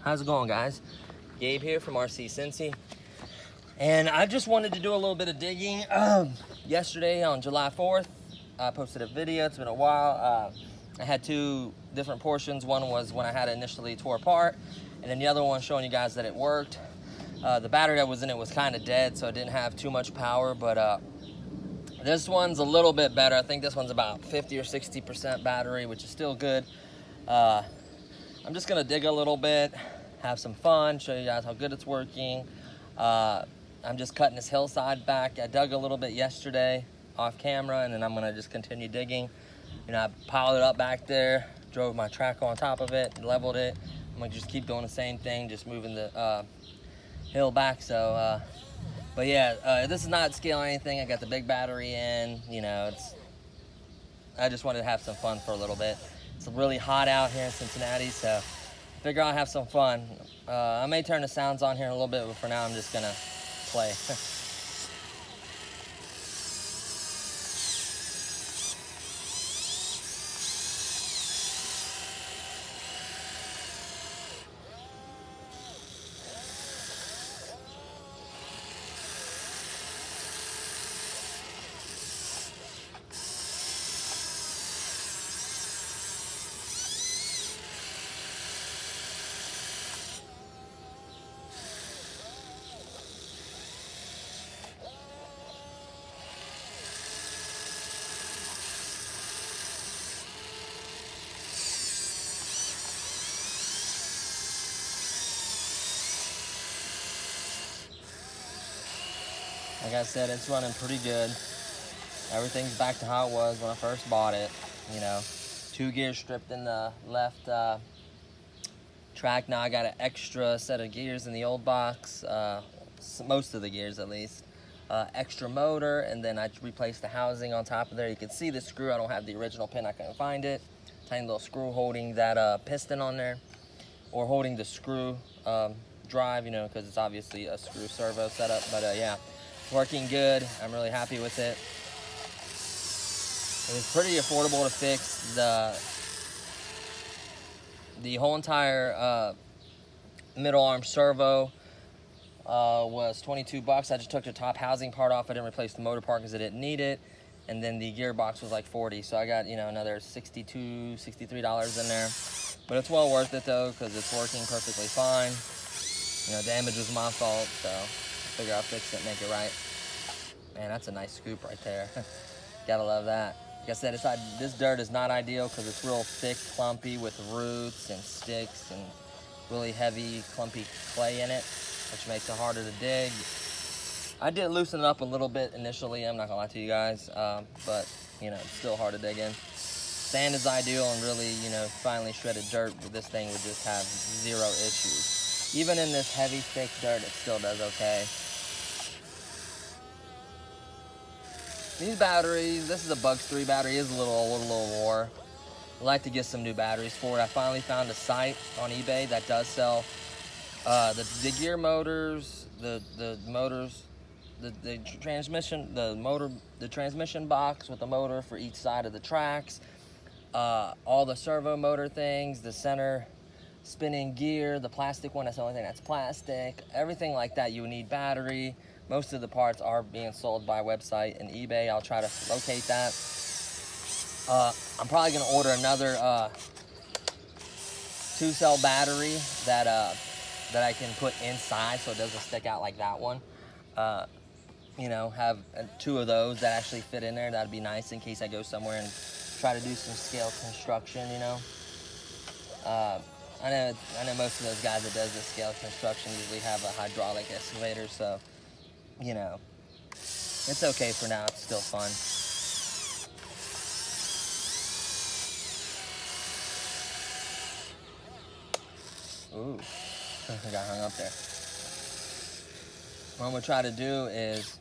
How's it going, guys? Gabe here from RC Cincy, and I just wanted to do a little bit of digging. Yesterday on July 4th, I posted a video. It's been a while. I had two different portions. One was when I had it initially tore apart, and then the other one showing you guys that it worked. The battery that was in it was kind of dead, so it didn't have too much power, but this one's a little bit better. I think this one's about 50 or 60% battery, which is still good. I'm just gonna dig a little bit, have some fun, show you guys how good it's working. I'm just cutting this hillside back. I dug a little bit yesterday off camera, and then I'm gonna just continue digging. You know, I piled it up back there, drove my track on top of it, leveled it. I'm gonna just keep doing the same thing, just moving the hill back. So, but yeah, this is not scaling anything. I got the big battery in, you know, I just wanted to have some fun for a little bit. It's really hot out here in Cincinnati, so I figure I'll have some fun. I may turn the sounds on here in a little bit, but for now I'm just gonna play. Like I said, it's running pretty good. Everything's back to how it was when I first bought it. You know, 2 gears stripped in the left track. Now I got an extra set of gears in the old box, most of the gears at least. Extra motor, and then I replaced the housing on top of there. You can see the screw. I don't have the original pin. I couldn't find it. Tiny little screw holding that piston on there, or holding the screw drive, you know, because it's obviously a screw servo setup. But yeah, working good. I'm really happy with it. It was pretty affordable to fix. The whole entire middle arm servo was 22 bucks. I just took the top housing part off. I didn't replace the motor part because I didn't need it. And then the gearbox was like 40. So I got, you know, another $62, $63 in there. But it's well worth it though, because it's working perfectly fine. You know, damage was my fault, so I figure I'll fix it and make it right. Man, that's a nice scoop right there. Gotta love that. Like I said, this dirt is not ideal because it's real thick, clumpy with roots and sticks and really heavy, clumpy clay in it, which makes it harder to dig. I did loosen it up a little bit initially, I'm not gonna lie to you guys, but you know, it's still hard to dig in. Sand is ideal, and really, you know, finely shredded dirt with this thing would just have zero issues. Even in this heavy, thick dirt, it still does okay. These batteries, this is a Bugs 3 battery, is a little old, a little wore. I'd like to get some new batteries for it. I finally found a site on eBay that does sell the gear motors, the transmission box with the motor for each side of the tracks, all the servo motor things, the center spinning gear, the plastic one, that's the only thing that's plastic, everything like that. You need battery. Most of the parts are being sold by website and eBay. I'll try to locate that. I'm probably gonna order another 2-cell battery that I can put inside so it doesn't stick out like that one. You know, have 2 of those that actually fit in there. That'd be nice in case I go somewhere and try to do some scale construction, you know. I know most of those guys that does the scale construction usually have a hydraulic excavator, so you know, it's okay for now. It's still fun. Ooh, I got hung up there. What I'm gonna try to do is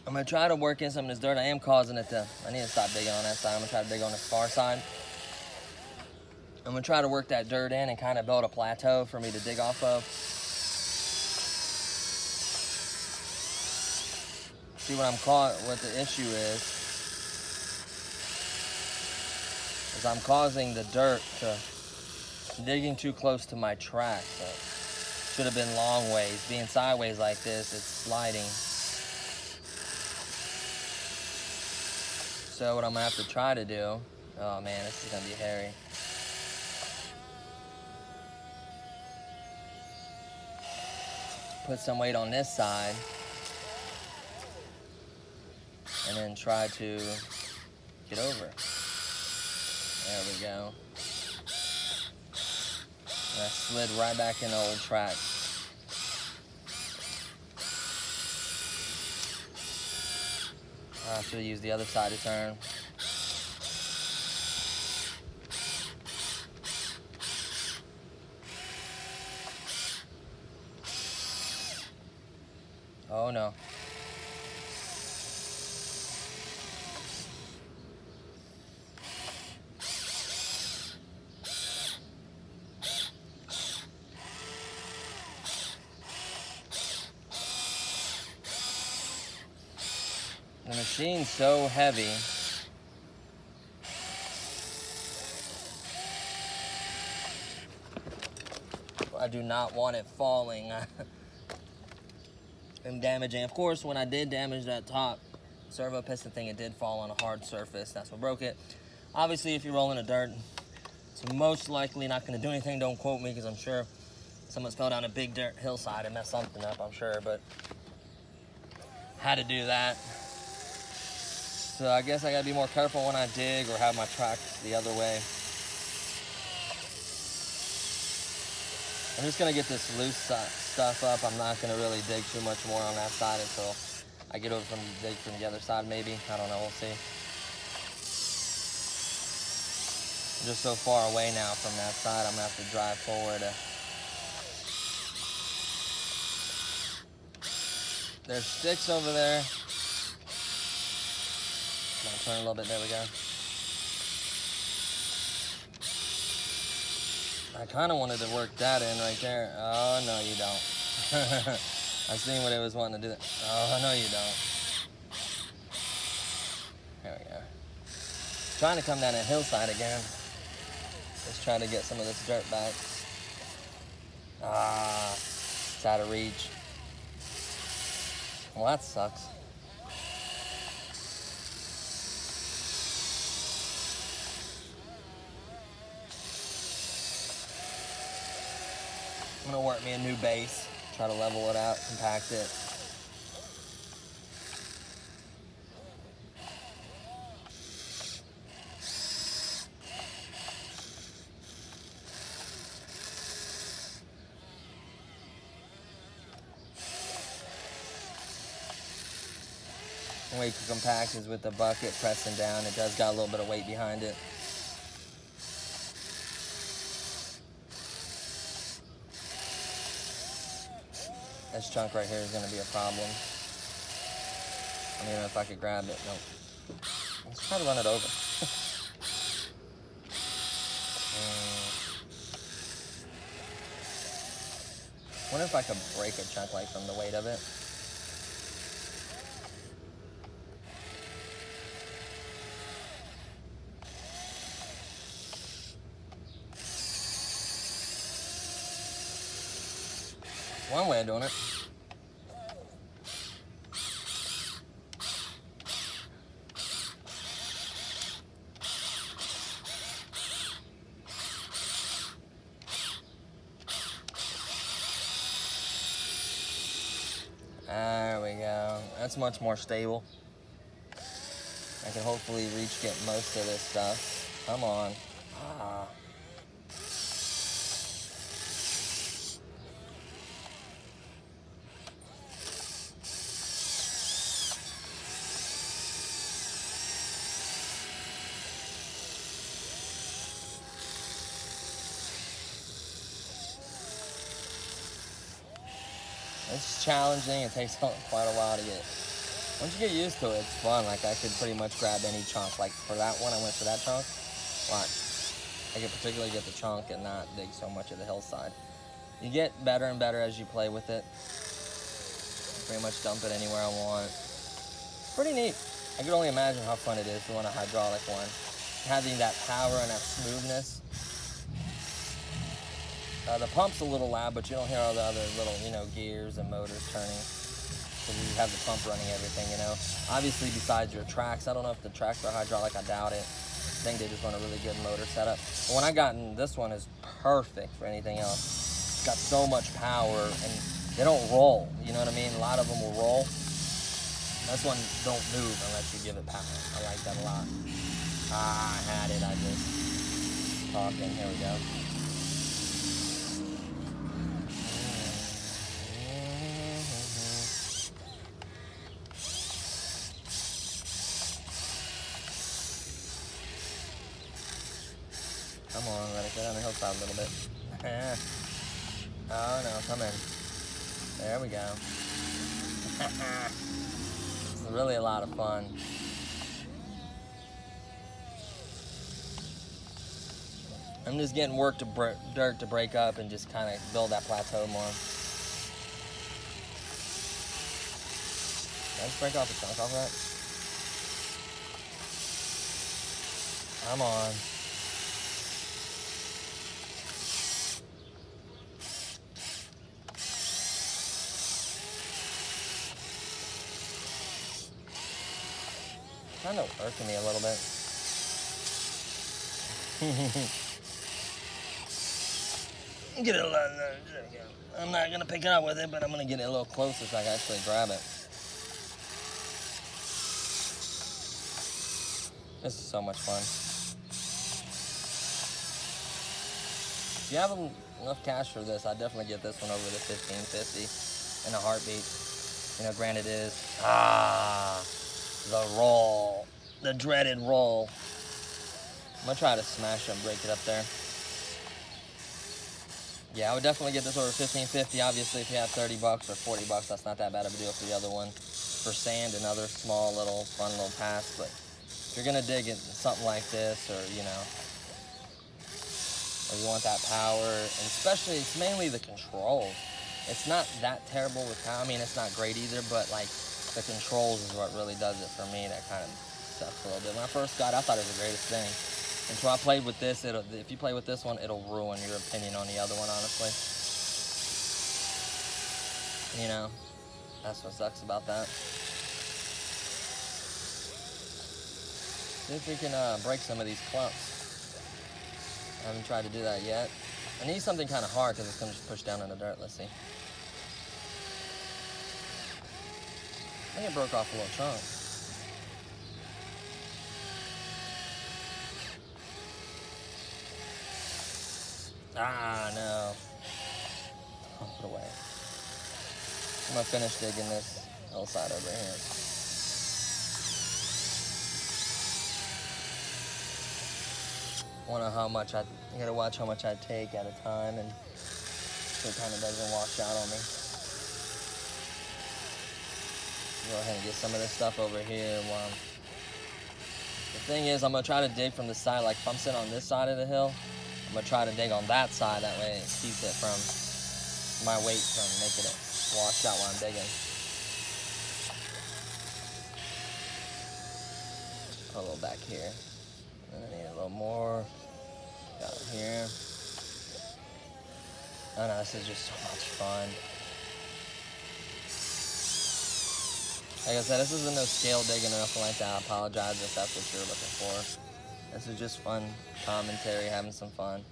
I'm gonna try to work in some of this dirt. I am causing it to, I need to stop digging on that side. I'm gonna try to dig on this far side. I'm gonna try to work that dirt in and kind of build a plateau for me to dig off of. See what I'm caught, what the issue is I'm causing the dirt to digging too close to my track. So should have been long ways. Being sideways like this, it's sliding. So what I'm gonna have to try to do, oh man, this is gonna be hairy. Put some weight on this side and then try to get over. There we go. And I slid right back in the old track. I should have used the other side to turn. Oh no. The machine's so heavy. I do not want it falling and damaging. Of course, when I did damage that top servo piston thing, it did fall on a hard surface. That's what broke it. Obviously, if you're rolling a dirt, it's most likely not going to do anything. Don't quote me, because I'm sure someone's fell down a big dirt hillside and messed something up, I'm sure, but had to do that. So I guess I gotta be more careful when I dig or have my tracks the other way. I'm just gonna get this loose stuff up. I'm not gonna really dig too much more on that side until I get over from dig from the other side maybe. I don't know, we'll see. I'm just so far away now from that side, I'm gonna have to drive forward. There's sticks over there. I'm gonna turn a little bit, there we go. I kind of wanted to work that in right there. Oh, no, you don't. I seen what it was wanting to do. Oh, no, you don't. There we go. Trying to come down a hillside again. Just trying to get some of this dirt back. Ah, it's out of reach. Well, that sucks. I'm gonna work me a new base, try to level it out, compact it. The way you can compact is with the bucket pressing down. It does got a little bit of weight behind it. This chunk right here is going to be a problem. I don't even know if I could grab it. Nope. Let's try to run it over. Wonder if I could break a chunk like from the weight of it. One way of doing it. There we go. That's much more stable. I can hopefully get most of this stuff. Come on. Ah. It's challenging. It takes quite a while to get. Once you get used to it, it's fun. Like, I could pretty much grab any chunk. Like, for that one, I went for that chunk. Watch. I could particularly get the chunk and not dig so much of the hillside. You get better and better as you play with it. Pretty much dump it anywhere I want. Pretty neat. I can only imagine how fun it is to run a hydraulic one. Having that power and that smoothness. The pump's a little loud, but you don't hear all the other little, gears and motors turning. So you have the pump running everything, Obviously, besides your tracks, I don't know if the tracks are hydraulic, I doubt it. I think they just run a really good motor setup. But when I got in, this one is perfect for anything else. It's got so much power, and they don't roll, you know what I mean? A lot of them will roll. This one don't move unless you give it power. I like that a lot. I had it, I just talking, here we go. Come on, let it get on the hillside a little bit. Oh no, come in. There we go. It's really a lot of fun. I'm just getting dirt to break up and just kind of build that plateau more. Did I just break off a chunk off that? Come on. Kind of irking me a little bit. Get it a little, there we go. I'm not gonna pick it up with it, but I'm gonna get it a little closer so I can actually grab it. This is so much fun. If you have enough cash for this, I'd definitely get this one over the $15.50 in a heartbeat. Granted it is the roll, the dreaded roll. I'm gonna try to smash it and break it up there. Yeah, I would definitely get this over $15.50. Obviously, if you have $30 or $40, that's not that bad of a deal for the other one. For sand and other small little fun little tasks. But if you're gonna dig into something like this, or or you want that power, and especially it's mainly the controls. It's not that terrible with power. I mean, it's not great either, but like the controls is what really does it for me. That kind of sucks a little bit. When I first got it, I thought it was the greatest thing. Until I played with this, if you play with this one, it'll ruin your opinion on the other one, honestly. That's what sucks about that. See if we can break some of these clumps. I haven't tried to do that yet. I need something kind of hard because it's going to just push down in the dirt. Let's see. I think it broke off a little chunk. Ah, no. I'll put it away. I'm going to finish digging this hillside over here. I gotta watch how much I take at a time, and so it kind of doesn't wash out on me. Go ahead and get some of this stuff over here. The thing is, I'm gonna try to dig from the side. Like if I'm sitting on this side of the hill, I'm gonna try to dig on that side. That way it keeps it from my weight from making it wash out while I'm digging. Put a little back here. And I need a little more. Got it here. Oh no, this is just so much fun. Like I said, this isn't no scale digging or nothing like that. I apologize if that's what you're looking for. This is just fun commentary, having some fun.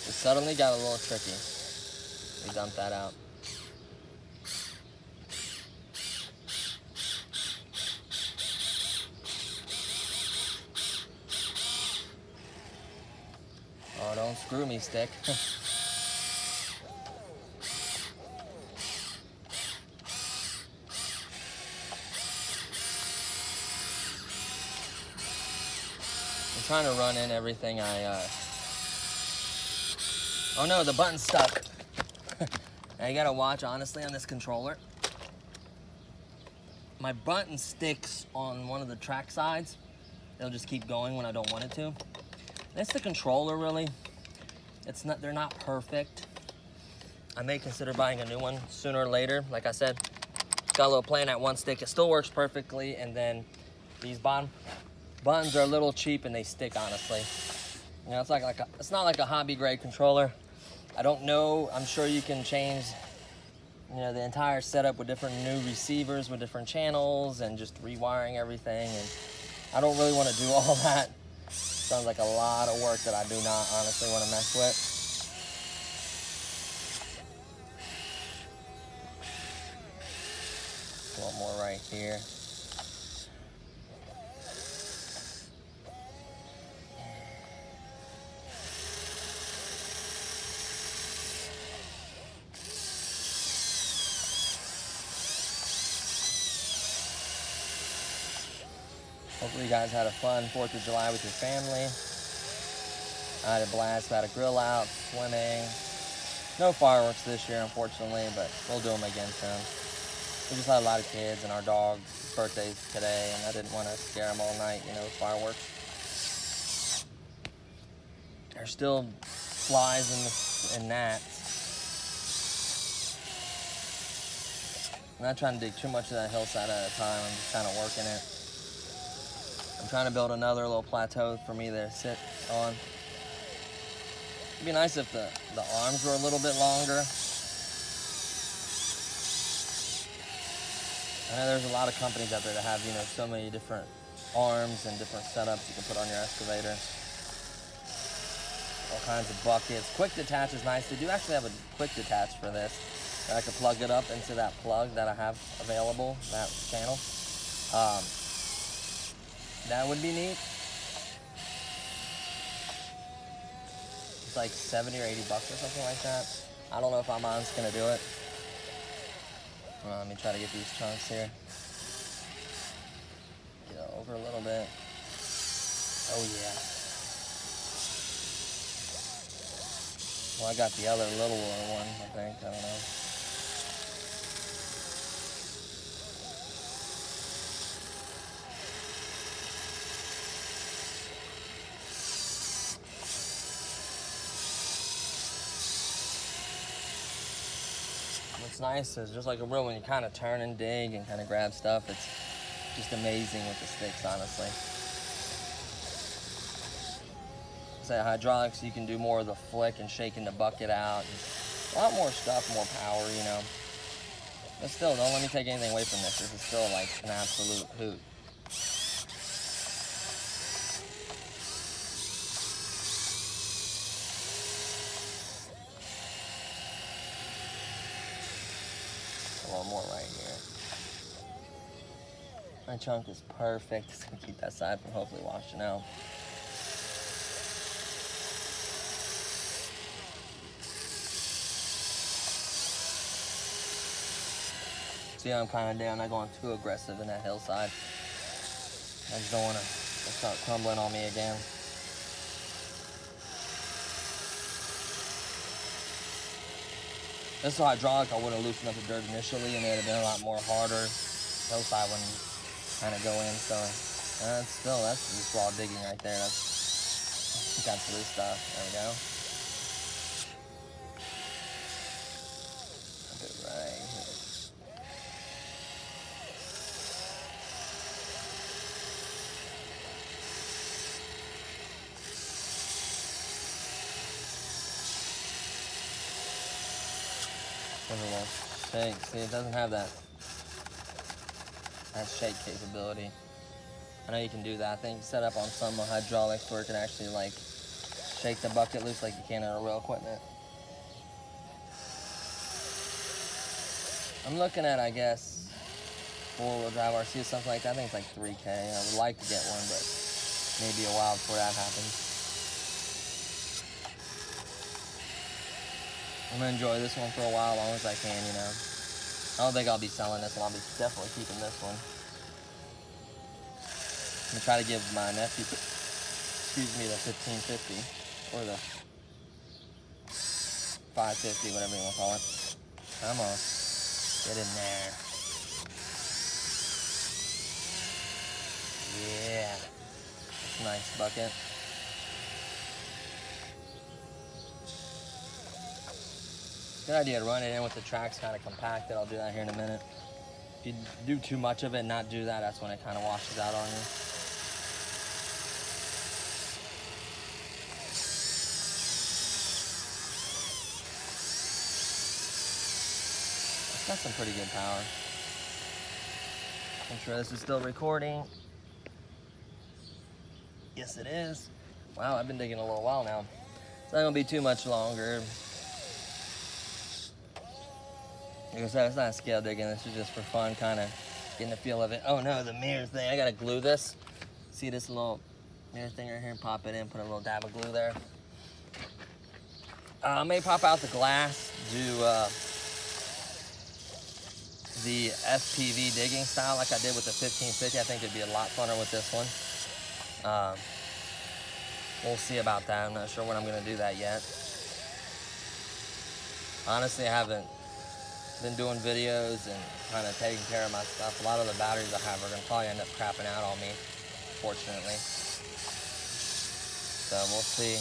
It suddenly got a little tricky. We dumped that out. Oh, don't screw me, stick. I'm trying to run in everything Oh no, the button's stuck. Now you gotta watch, honestly, on this controller. My button sticks on one of the track sides. It'll just keep going when I don't want it to. It's the controller, really. They're not perfect. I may consider buying a new one sooner or later. Like I said, got a little play in that one stick. It still works perfectly. And then these bottom buttons are a little cheap and they stick, honestly. You know, it's not like a hobby grade controller. I don't know. I'm sure you can change, you know, the entire setup with different new receivers with different channels and just rewiring everything. And I don't really want to do all that. Sounds like a lot of work that I do not honestly want to mess with. A little more right here. Hopefully you guys had a fun 4th of July with your family. I had a blast, had a grill out, swimming. No fireworks this year, unfortunately, but we'll do them again soon. We just had a lot of kids, and our dog's birthday's today, and I didn't want to scare them all night, you know, with fireworks. There's still flies and gnats. I'm not trying to dig too much of that hillside at a time. I'm just kind of working it. I'm trying to build another little plateau for me to sit on. It'd be nice if the arms were a little bit longer. I know there's a lot of companies out there that have, you know, so many different arms and different setups you can put on your excavator. All kinds of buckets. Quick detach is nice. They do actually have a quick detach for this. I can plug it up into that plug that I have available, that channel. That would be neat. It's like 70 or 80 bucks or something like that. I don't know if mine's gonna do it. Let me try to get these chunks here. Get over a little bit. Oh yeah. Well, I got the other little one, I think. I don't know. What's nice is just like a real, when you kind of turn and dig and kind of grab stuff, it's just amazing with the sticks, honestly. Say hydraulics, you can do more of the flick and shaking the bucket out. A lot more stuff, more power, you know. But still, don't let me take anything away from this. This is still like an absolute hoot. A little more right here. My chunk is perfect. It's gonna keep that side from hopefully washing out. See how I'm kind of down, not going too aggressive in that hillside. I just don't want to start crumbling on me again. This is hydraulic, I would have loosened up the dirt initially and it would have been a lot more harder. Hillside wouldn't kind of go in, so that's just raw digging right there. That's loose stuff. There we go. Put it right here. Give it a little shake. See, it doesn't have that shake capability. I know you can do that. I think set up on some hydraulics where it can actually like shake the bucket loose like you can on a real equipment. I'm looking at, I guess, 4-wheel drive RC or something like that. I think it's like 3K. I would like to get one, but maybe a while before that happens. I'm gonna enjoy this one for a while, as long as I can, you know. I don't think I'll be selling this one. I'll be definitely keeping this one. I'm gonna try to give my nephew, the 1550 or the 550, whatever you want to call it. Come on, get in there. Yeah, that's a nice bucket. Good idea to run it in with the tracks kind of compacted. I'll do that here in a minute. If you do too much of it and not do that, that's when it kind of washes out on you. It's got some pretty good power. I'm sure this is still recording. Yes, it is. Wow, I've been digging a little while now. It's not gonna be too much longer. Like I said, it's not scale digging. This is just for fun, kind of getting the feel of it. Oh no, the mirror thing. I gotta glue this. See this little mirror thing right here? Pop it in, put a little dab of glue there. I may pop out the glass, do the FPV digging style like I did with the 1550. I think it'd be a lot funner with this one. We'll see about that. I'm not sure when I'm gonna do that yet. Honestly, I haven't been doing videos and kind of taking care of my stuff. A lot of the batteries I have are gonna probably end up crapping out on me, fortunately. So we'll see.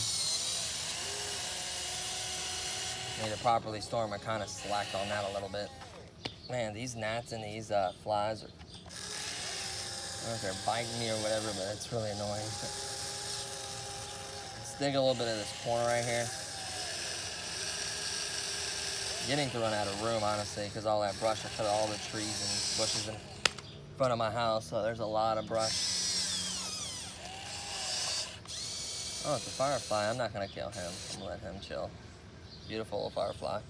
Need to properly store them. I kind of slacked on that a little bit. Man, these gnats and these flies are, I don't know if they're biting me or whatever, but it's really annoying. Let's dig a little bit of this corner right here. Getting to run out of room, honestly, because all that brush, I cut all the trees and bushes in front of my house, so there's a lot of brush. Oh, it's a firefly. I'm not gonna kill him. I'm gonna let him chill. Beautiful little firefly.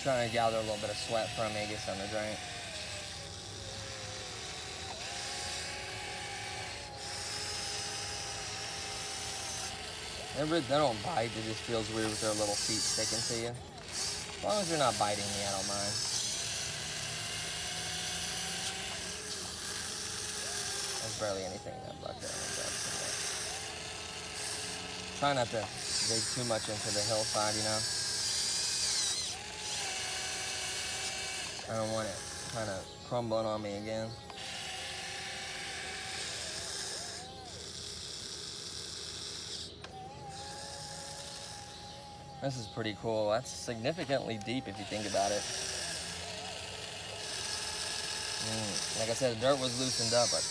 Trying to gather a little bit of sweat from me, get something to drink. They don't bite, it just feels weird with their little feet sticking to you. As long as you're not biting me, I don't mind. There's barely anything in that bucket. I'm gonna grab some more. Try not to dig too much into the hillside, you know? I don't want it kind of crumbling on me again. This is pretty cool. That's significantly deep if you think about it. Like I said, the dirt was loosened up, but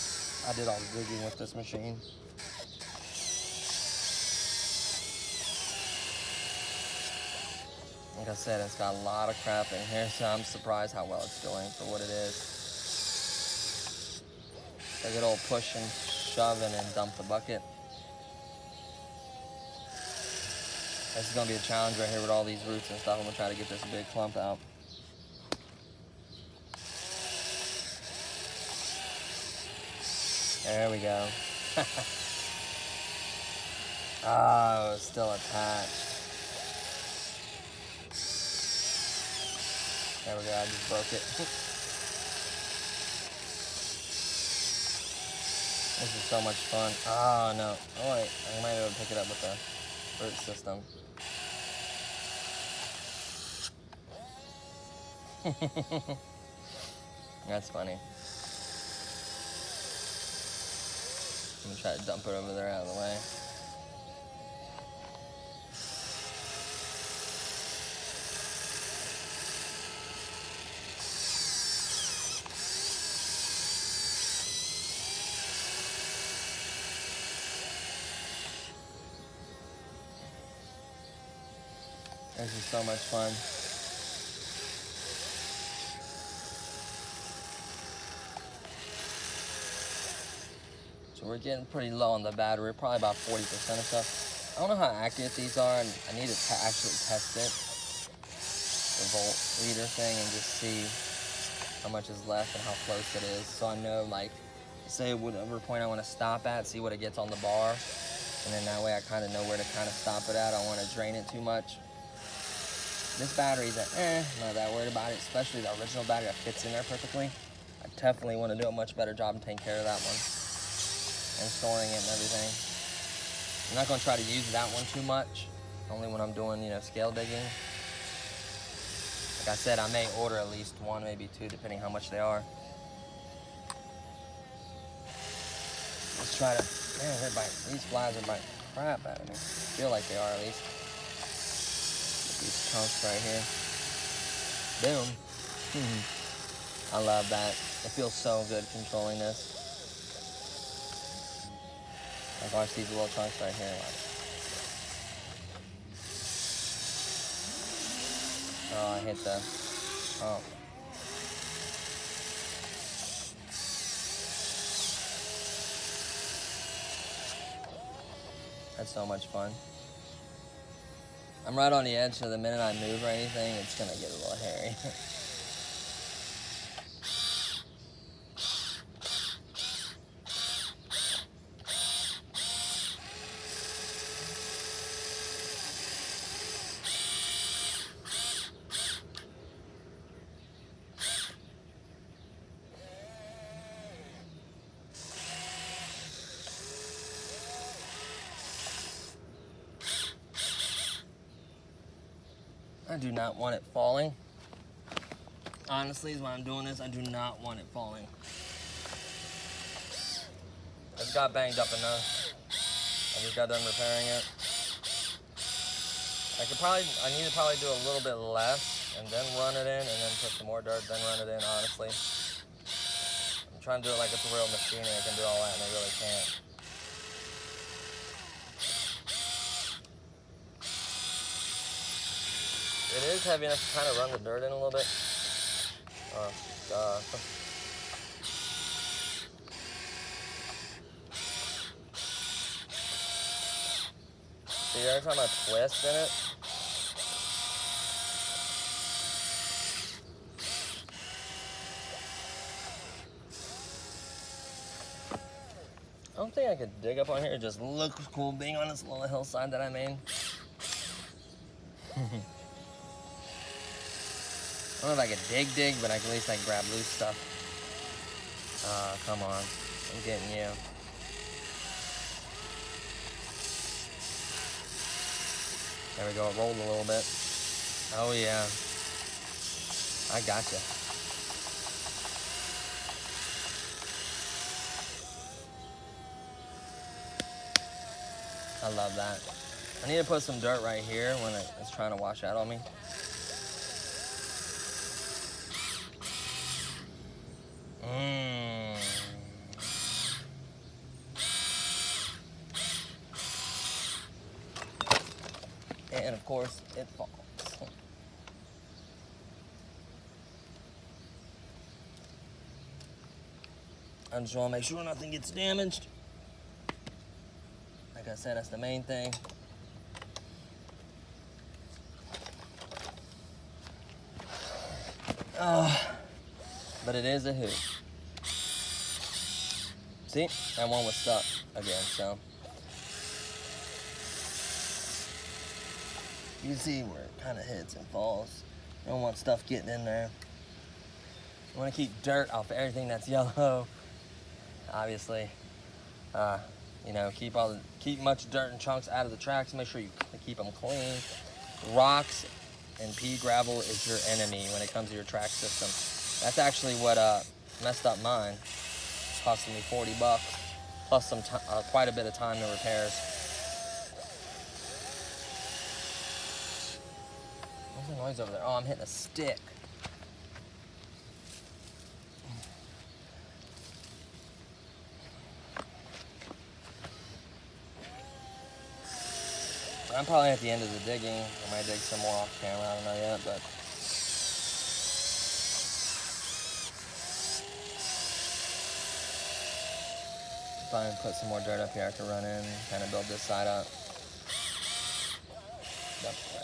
I did all the digging with this machine. Like I said, it's got a lot of crap in here, so I'm surprised how well it's doing for what it is. Take a little push and shove and then dump the bucket. This is gonna be a challenge right here with all these roots and stuff. I'm gonna try to get this big clump out. There we go. Oh, it's still attached. There we go, I just broke it. This is so much fun. Oh no, oh wait, I might be able to pick it up with the root system. That's funny. I'm gonna try to dump it over there out of the way. This is so much fun. So we're getting pretty low on the battery, probably about 40% or so. I don't know how accurate these are, and I need to actually test it, the volt reader thing, and just see how much is left and how close it is. So I know, like, say whatever point I want to stop at, see what it gets on the bar, and then that way I kind of know where to kind of stop it at. I don't want to drain it too much. This battery's not that worried about it, especially the original battery that fits in there perfectly. I definitely want to do a much better job and taking care of that one and storing it and everything. I'm not going to try to use that one too much, only when I'm doing, you know, scale digging. Like I said, I may order at least one, maybe two, depending how much they are. Let's try to Man, these flies are biting the crap out of me. Feel like they are at least. These chunks right here. Boom. I love that. It feels so good controlling this. Like watch these little chunks right here. Oh, I hit the. Oh. That's so much fun. I'm right on the edge, so the minute I move or anything, it's gonna get a little hairy. I do not want it falling. Honestly, is why I'm doing this. I do not want it falling. It's got banged up enough. I just got done repairing it. I need to probably do a little bit less and then run it in and then put some more dirt, then run it in, honestly. I'm trying to do it like it's a real machine and it can do all that, and it really can't. It is heavy enough to kind of run the dirt in a little bit. Oh, God. See, every time I twist in it, I don't think I could dig up on here. It just looks cool being on this little hillside that I made. I don't know if I could dig, but I can at least like grab loose stuff. Come on. I'm getting you. There we go. It rolled a little bit. Oh, yeah. I gotcha. I love that. I need to put some dirt right here when it's trying to wash out on me. And of course, it falls. I just want to make sure nothing gets damaged. Like I said, that's the main thing. But it is a hoot. See, that one was stuck again, so. You can see where it kind of hits and falls. You don't want stuff getting in there. You want to keep dirt off everything that's yellow. Obviously, you know, keep much dirt and chunks out of the tracks. Make sure you keep them clean. Rocks and pea gravel is your enemy when it comes to your track system. That's actually what messed up mine. It's costing me $40 plus some quite a bit of time in repairs. What's the noise over there? Oh, I'm hitting a stick. I'm probably at the end of the digging. I might dig some more off camera, I don't know yet, but. Probably put some more dirt up here to run in, kind of build this side up. Right here.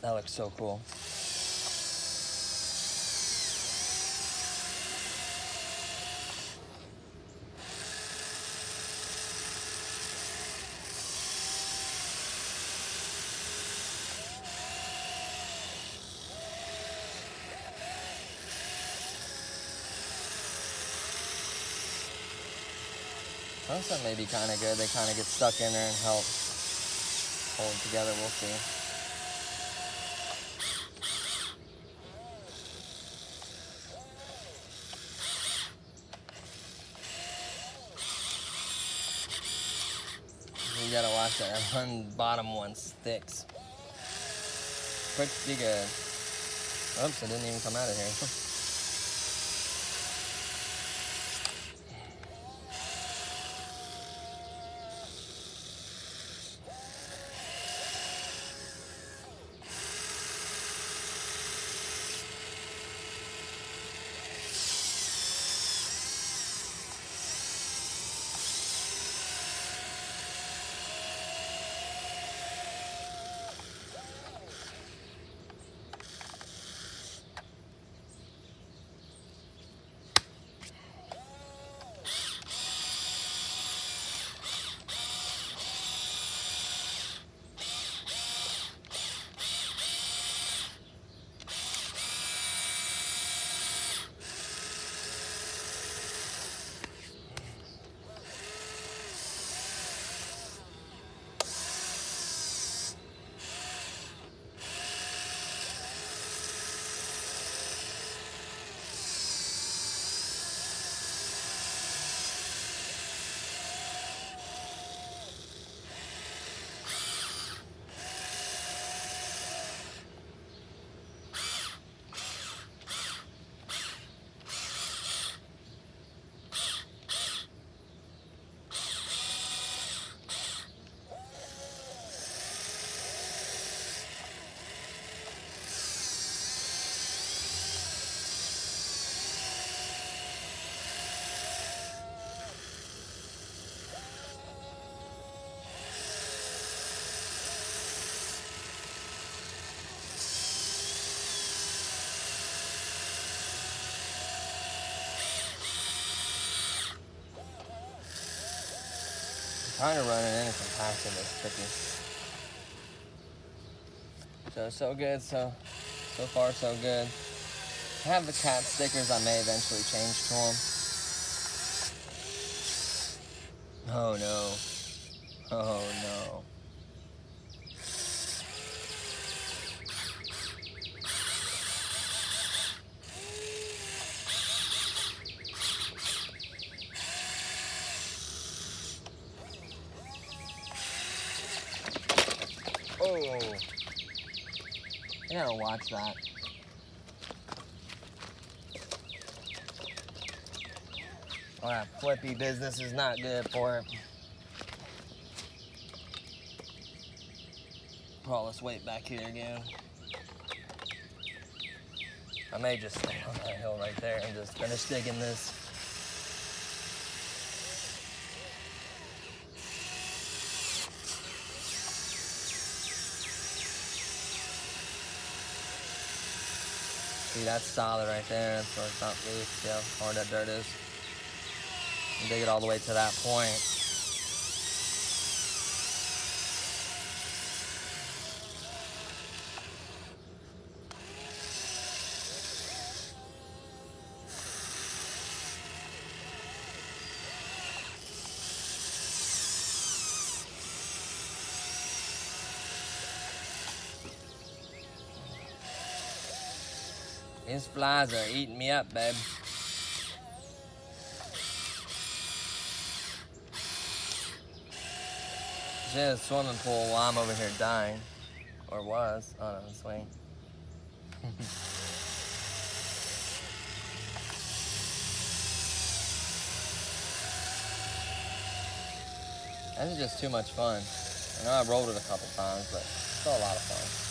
That looks so cool. That may be kind of good. They kind of get stuck in there and help hold together. We'll see. watch that one bottom one sticks. Pretty good. Oops, it didn't even come out of here. Trying to run it in compaction is tricky. So good, so far so good. I have the cat stickers I may eventually change to them. Oh no. Oh no. Oh. You gotta watch that. All that flippy business is not good for it. Put all this weight back here again. I may just stay on that hill right there and just finish digging this. See, that's solid right there. That's where it's not loose. See how hard that dirt is. And dig it all the way to that point. These flies are eating me up, babe. She's in a swimming pool while I'm over here dying. Or was. Oh no, swing. This is just too much fun. I know I rolled it a couple times, but it's still a lot of fun.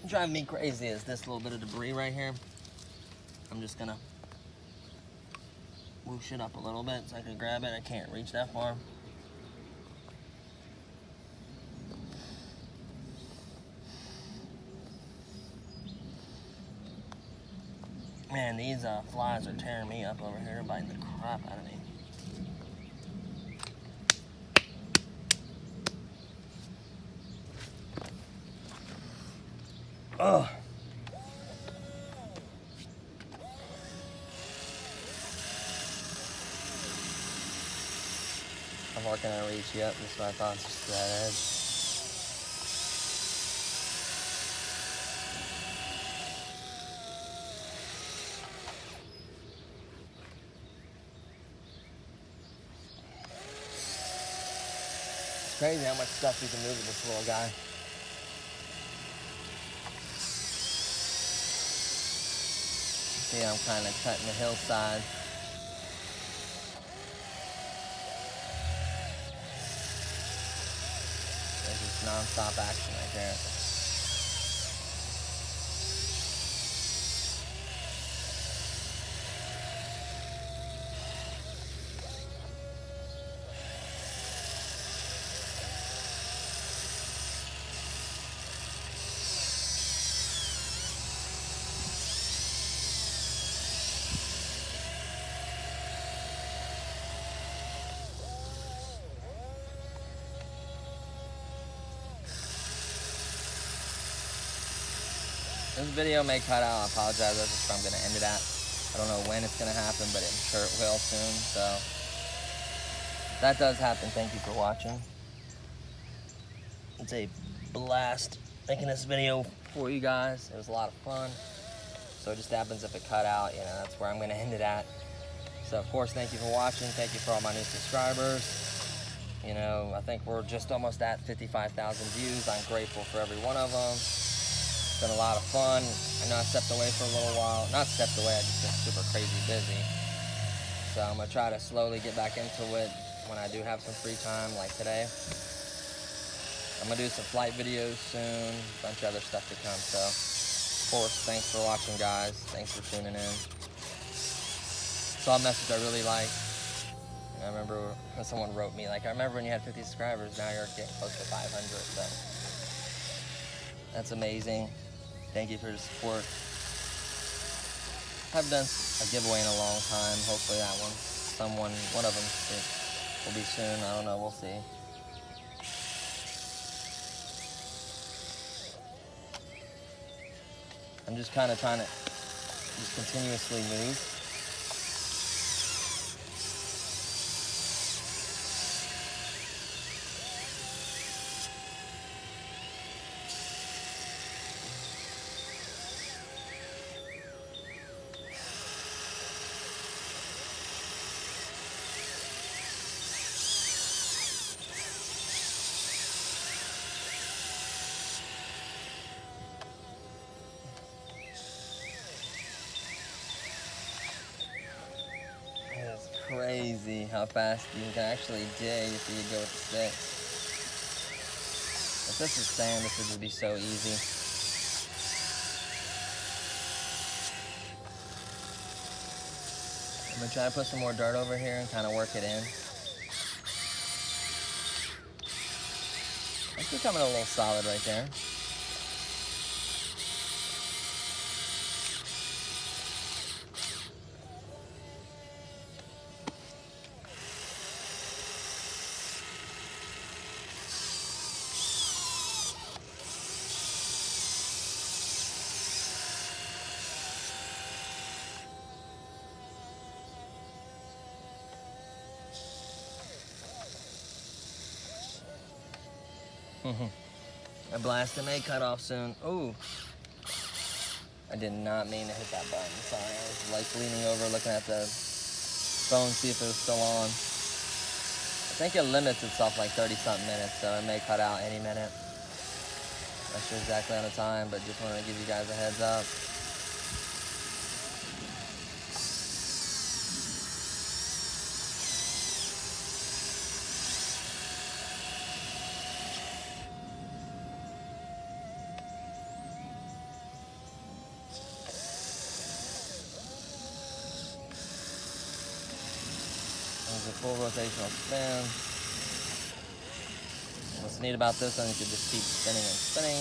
driving me crazy is this little bit of debris right here. I'm just gonna whoosh it up a little bit so I can grab it. I can't reach that far. Man, these flies are tearing me up over here, biting the crap out of me. Ugh. I'm working on reach yet. This is what I thought, just that edge. It's crazy how much stuff you can move with this little guy. See, I'm kind of cutting the hillside. There's just non-stop action right there. This video may cut out. I apologize. That's just where I'm going to end it at. I don't know when it's going to happen, but I'm sure it will soon. So if that does happen, thank you for watching. It's a blast making this video for you guys. It was a lot of fun. So it just happens if it cut out, you know, that's where I'm going to end it at. So of course, thank you for watching. Thank you for all my new subscribers. You know, I think we're just almost at 55,000 views. I'm grateful for every one of them. It's been a lot of fun. I know I stepped away for a little while. Not stepped away, I just been super crazy busy. So I'm gonna try to slowly get back into it when I do have some free time, like today. I'm gonna do some flight videos soon, a bunch of other stuff to come. So, of course, thanks for watching, guys. Thanks for tuning in. Saw a message I really like. I remember when someone wrote me, like, I remember when you had 50 subscribers, now you're getting close to 500, so that's amazing. Thank you for your support. I haven't done a giveaway in a long time. Hopefully that one of them will be soon. I don't know, we'll see. I'm just kind of trying to just continuously move. It's crazy how fast you can actually dig if you go with the sticks. If this was sand, this would just be so easy. I'm gonna try to put some more dirt over here and kind of work it in. It's becoming a little solid right there. A blast may cut off soon. Ooh. I did not mean to hit that button. Sorry, I was like leaning over looking at the phone, see if it was still on. I think it limits itself like 30-something minutes, so it may cut out any minute. Not sure exactly on the time, but just wanted to give you guys a heads up. full rotational spin. What's neat about this one, you can just keep spinning and spinning.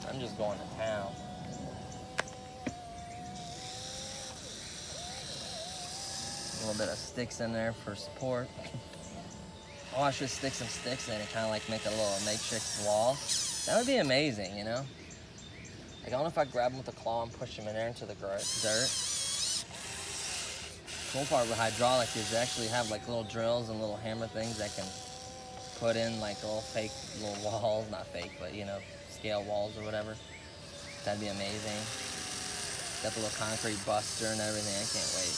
I'm just going to town. A little bit of sticks in there for support. Oh, I should stick some sticks in and kind of like make a little makeshift wall. That would be amazing, you know? Like, I don't know if I grab them with a claw and push them in there into the dirt. Cool part with hydraulic is they actually have like little drills and little hammer things that can put in like little fake little walls, not fake, but you know, scale walls or whatever. That'd be amazing. Got the little concrete buster and everything. I can't wait.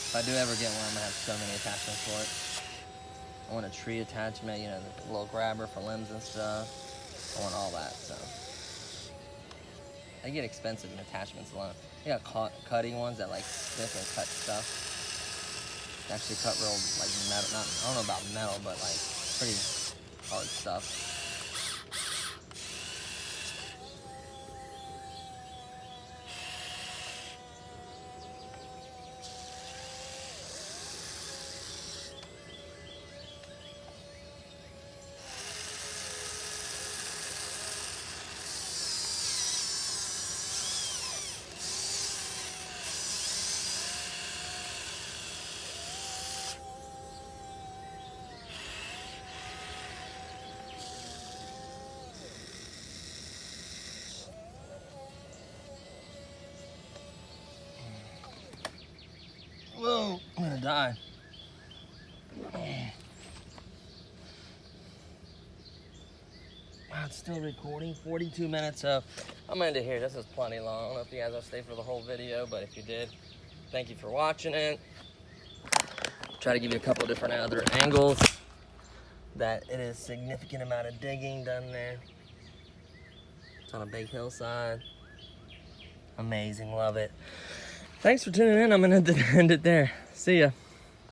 If I do ever get one, I'm gonna have so many attachments for it. I want a tree attachment, you know, the little grabber for limbs and stuff. I want all that, so. They get expensive in attachments alone. They got cutting ones that like snip and cut stuff. They actually cut real like metal, not, I don't know about metal, but like pretty hard stuff. Whoa, I'm gonna die. Wow, it's still recording, 42 minutes, so I'm gonna end it here. This is plenty long. I don't know if you guys will stay for the whole video, but if you did, thank you for watching it. Try to give you a couple different other angles. That it is significant amount of digging done there. It's on a big hillside. Amazing, love it. Thanks for tuning in. I'm gonna end it there. See ya.